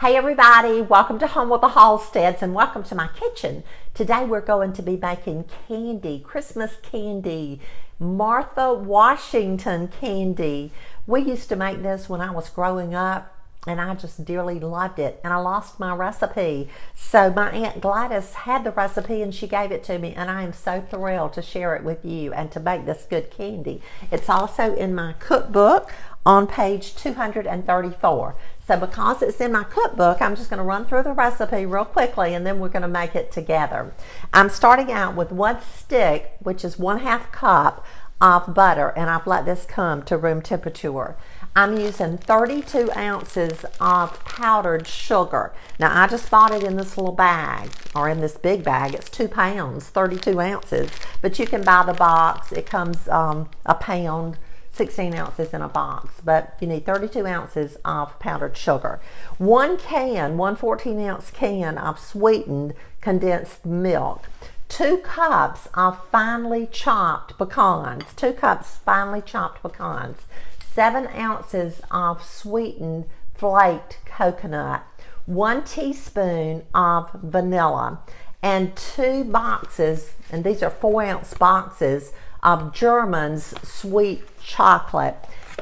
Hey everybody, welcome to Home with the Halsteads and welcome to my kitchen. Today we're going to be making candy, Christmas candy, Martha Washington candy. We used to make this when I was growing up and I just dearly loved it, and I lost my recipe. So my Aunt Gladys had the recipe and she gave it to me, and I am so thrilled to share it with you and to make this good candy. It's also in my cookbook on page 234. So because it's in my cookbook, I'm just going to run through the recipe real quickly and then we're going to make it together. I'm starting out with 1 stick, which is 1/2 cup of butter, and I've let this come to room temperature. I'm using 32 ounces of powdered sugar. Now I just bought it in this little bag, or in this big bag. It's 2 pounds, 32 ounces, but you can buy the box. It comes a pound, 16 ounces in a box, but you need 32 ounces of powdered sugar. 1 14-ounce can of sweetened condensed milk. 2 cups of finely chopped pecans. 2 cups finely chopped pecans. 7 ounces of sweetened flaked coconut. 1 teaspoon of vanilla. And 2 boxes, and these are 4-ounce boxes, of German's sweet chocolate,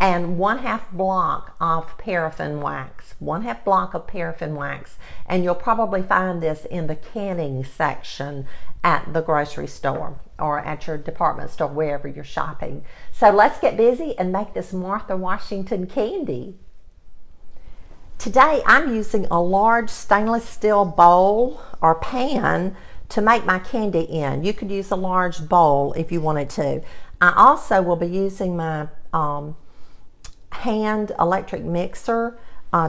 and 1/2 block of paraffin wax. 1/2 block of paraffin wax, and you'll probably find this in the canning section at the grocery store or at your department store, wherever you're shopping. So let's get busy and make this Martha Washington candy. Today I'm using a large stainless steel bowl or pan to make my candy in. You could use a large bowl if you wanted to. I also will be using my hand electric mixer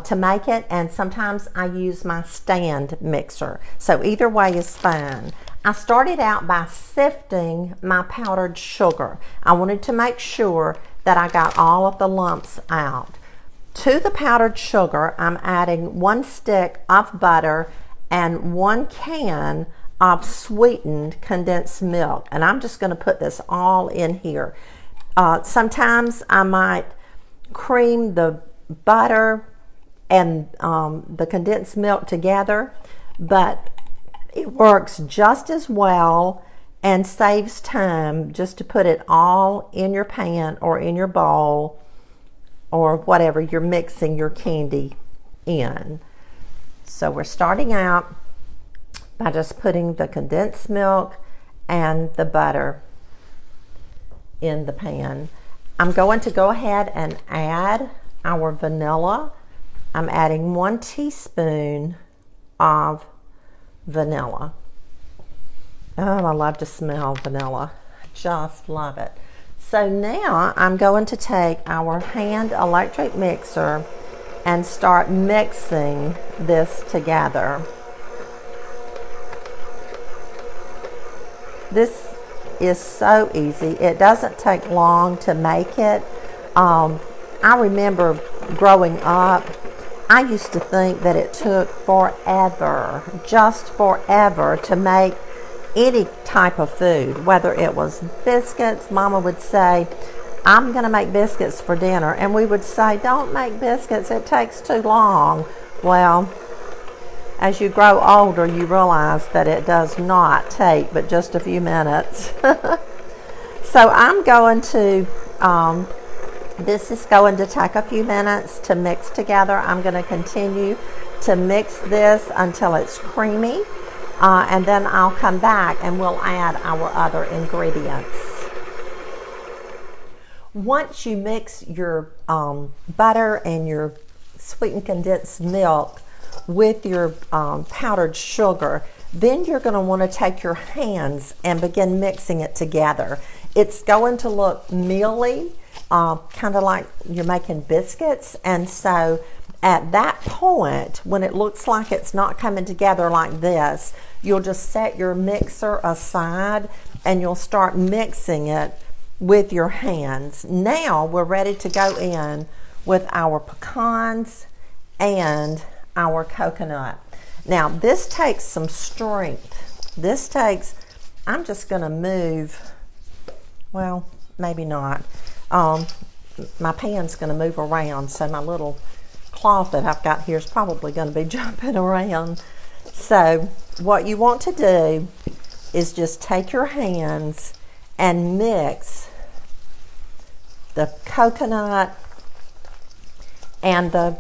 to make it, and sometimes I use my stand mixer. So either way is fine. I started out by sifting my powdered sugar. I wanted to make sure that I got all of the lumps out. To the powdered sugar, I'm adding 1 stick of butter and 1 can of sweetened condensed milk, and I'm just going to put this all in here. Sometimes I might cream the butter and the condensed milk together, but it works just as well and saves time just to put it all in your pan or in your bowl or whatever you're mixing your candy in. So we're starting out by just putting the condensed milk and the butter in the pan. I'm going to go ahead and add our vanilla. I'm adding 1 teaspoon of vanilla. Oh, I love to smell vanilla. Just love it. So now I'm going to take our hand electric mixer and start mixing this together. This is so easy. It doesn't take long to make it. I remember growing up, I used to think that it took forever, just forever, to make any type of food, whether it was biscuits. Mama would say, I'm going to make biscuits for dinner, and we would say, don't make biscuits, it takes too long. Well, as you grow older, you realize that it does not take but just a few minutes. So I'm going to, this is going to take a few minutes to mix together. I'm going to continue to mix this until it's creamy, and then I'll come back and we'll add our other ingredients. Once you mix your butter and your sweetened condensed milk with your powdered sugar, then you're going to want to take your hands and begin mixing it together. It's going to look mealy, kind of like you're making biscuits, and so at that point, when it looks like it's not coming together like this, you'll just set your mixer aside and you'll start mixing it with your hands. Now we're ready to go in with our pecans and our coconut. Now this takes some strength. This takes, I'm just going to move, well, maybe not. My pan's going to move around, so my little cloth that I've got here is probably going to be jumping around. So what you want to do is just take your hands and mix the coconut and the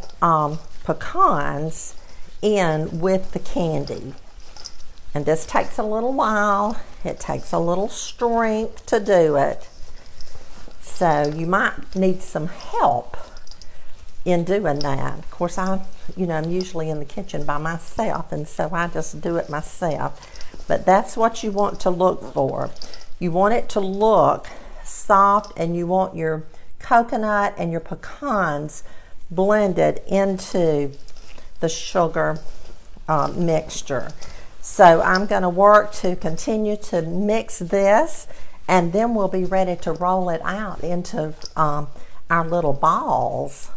pecans in with the candy. And this takes a little while. It takes a little strength to do it. So you might need some help in doing that. Of course, I'm usually in the kitchen by myself, and so I just do it myself. But that's what you want to look for. You want it to look soft, and you want your coconut and your pecans blended into the sugar mixture. So I'm going to work to continue to mix this, and then we'll be ready to roll it out into our little balls.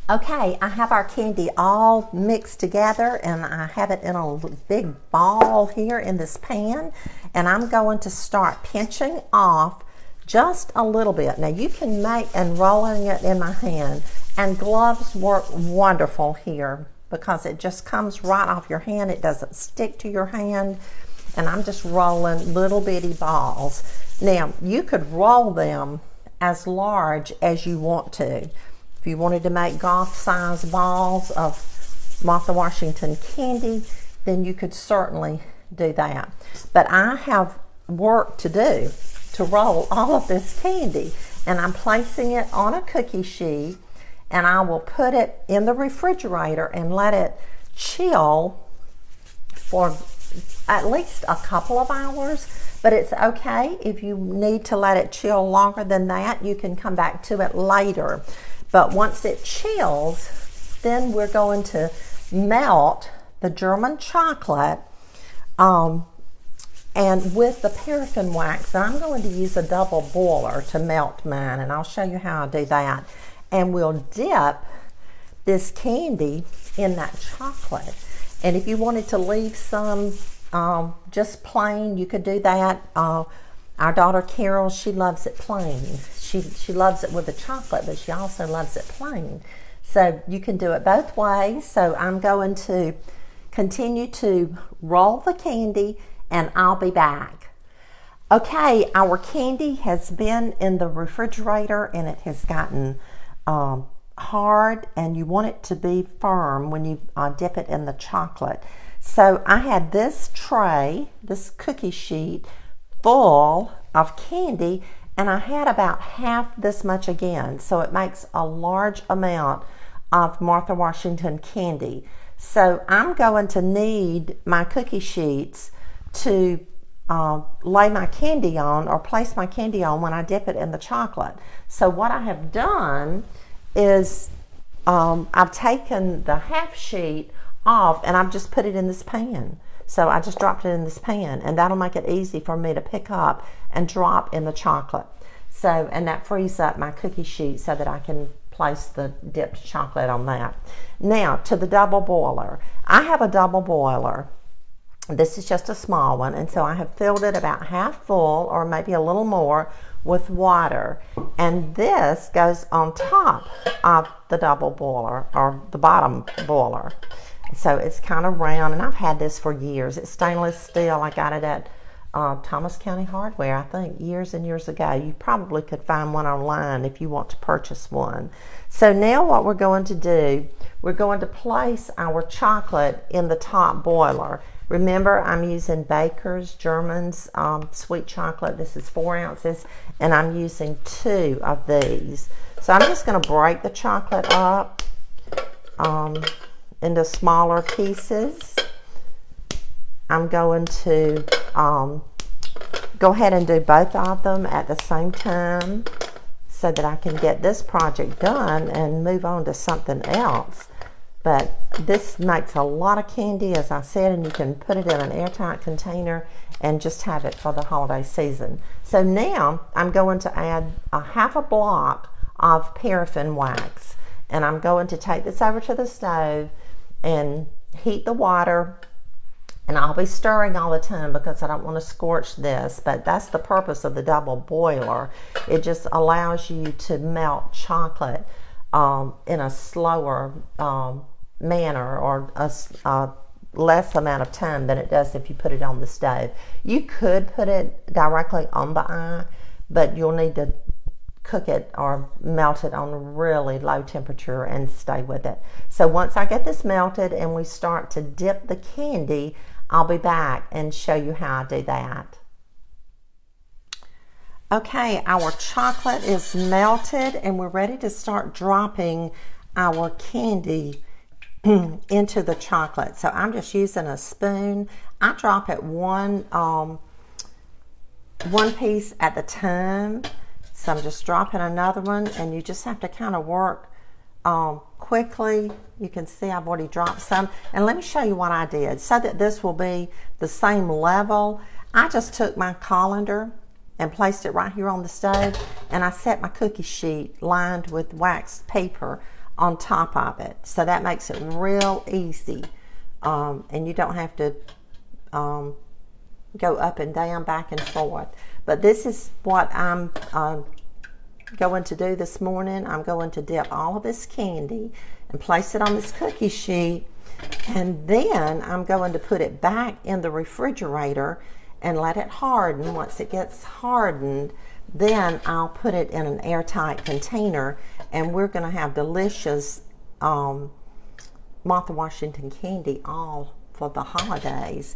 Okay, I have our candy all mixed together, and I have it in a big ball here in this pan, and I'm going to start pinching off just a little bit. Now you can make, and rolling it in my hand, and gloves work wonderful here because it just comes right off your hand. It doesn't stick to your hand, and I'm just rolling little bitty balls. Now you could roll them as large as you want to. If you wanted to make golf size balls of Martha Washington candy, then you could certainly do that. But I have work to do to roll all of this candy, and I'm placing it on a cookie sheet, and I will put it in the refrigerator and let it chill for at least a couple of hours. But it's okay if you need to let it chill longer than that. You can come back to it later. But once it chills, then we're going to melt the German chocolate and with the paraffin wax. And I'm going to use a double boiler to melt mine, and I'll show you how I do that. And we'll dip this candy in that chocolate. And if you wanted to leave some just plain, you could do that. Our daughter Carol, she loves it plain. She loves it with the chocolate, but she also loves it plain. So you can do it both ways. So I'm going to continue to roll the candy, and I'll be back. Okay, our candy has been in the refrigerator, and it has gotten hard, and you want it to be firm when you dip it in the chocolate. So I had this tray, this cookie sheet, full of candy, and I had about half this much again, so it makes a large amount of Martha Washington candy. So I'm going to need my cookie sheets to lay my candy on, or place my candy on when I dip it in the chocolate. So what I have done is I've taken the half sheet off, and I've just put it in this pan. So I just dropped it in this pan, and that'll make it easy for me to pick up and drop in the chocolate. So, and that frees up my cookie sheet so that I can place the dipped chocolate on that. Now to the double boiler. I have a double boiler. This is just a small one, and so I have filled it about half full, or maybe a little more, with water. And this goes on top of the double boiler, or the bottom boiler. So it's kind of round, and I've had this for years. It's stainless steel. I got it at Thomas County Hardware, I think, years and years ago. You probably could find one online if you want to purchase one. So now what we're going to do, we're going to place our chocolate in the top boiler. Remember, I'm using Baker's German's sweet chocolate. This is 4 ounces, and I'm using 2 of these. So I'm just going to break the chocolate up into smaller pieces. I'm going to go ahead and do both of them at the same time so that I can get this project done and move on to something else. But this makes a lot of candy, as I said, and you can put it in an airtight container and just have it for the holiday season. So now I'm going to add a half a block of paraffin wax, and I'm going to take this over to the stove and heat the water, and I'll be stirring all the time because I don't want to scorch this, but that's the purpose of the double boiler. It just allows you to melt chocolate in a slower manner, or a less amount of time than it does if you put it on the stove. You could put it directly on the eye, but you'll need to cook it or melt it on a really low temperature and stay with it. So once I get this melted and we start to dip the candy, I'll be back and show you how I do that. Okay, our chocolate is melted and we're ready to start dropping our candy into the chocolate. So I'm just using a spoon. I drop it one piece at a time. So I'm just dropping another one, and you just have to kind of work quickly. You can see I've already dropped some. And let me show you what I did so that this will be the same level. I just took my colander and placed it right here on the stove, and I set my cookie sheet lined with waxed paper on top of it. So that makes it real easy. And you don't have to go up and down, back and forth. But this is what I'm going to do this morning. I'm going to dip all of this candy and place it on this cookie sheet, and then I'm going to put it back in the refrigerator and let it harden. Once it gets hardened, then I'll put it in an airtight container, and we're going to have delicious Martha Washington candy all for the holidays.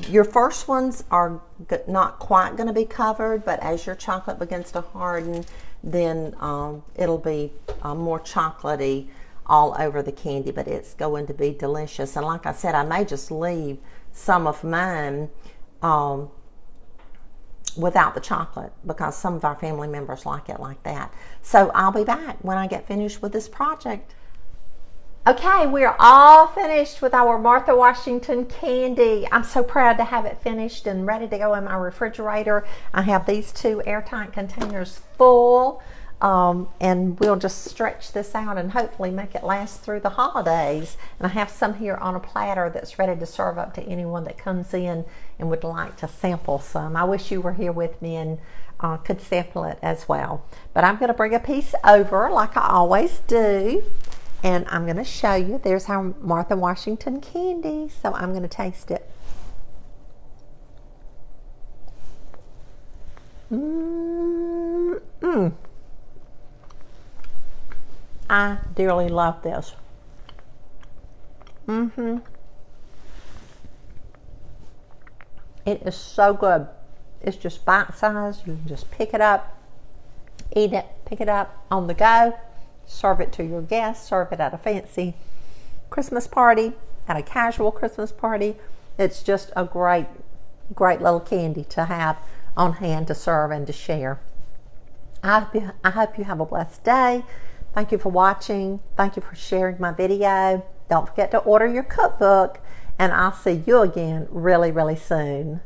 Your first ones are not quite going to be covered, but as your chocolate begins to harden, then it'll be more chocolatey all over the candy, but it's going to be delicious. And like I said, I may just leave some of mine without the chocolate, because some of our family members like it like that. So I'll be back when I get finished with this project. Okay, we're all finished with our Martha Washington candy. I'm so proud to have it finished and ready to go in my refrigerator. I have these two airtight containers full, and we'll just stretch this out and hopefully make it last through the holidays. And I have some here on a platter that's ready to serve up to anyone that comes in and would like to sample some. I wish you were here with me and could sample it as well. But I'm going to bring a piece over like I always do. And I'm going to show you. There's our Martha Washington candy. So I'm going to taste it. I dearly love this. It is so good. It's just bite-sized. You can just pick it up, eat it, pick it up on the go. Serve it to your guests, serve it at a fancy Christmas party, at a casual Christmas party. It's just a great, great little candy to have on hand to serve and to share. I hope you have a blessed day. Thank you for watching. Thank you for sharing my video. Don't forget to order your cookbook, and I'll see you again really, really soon.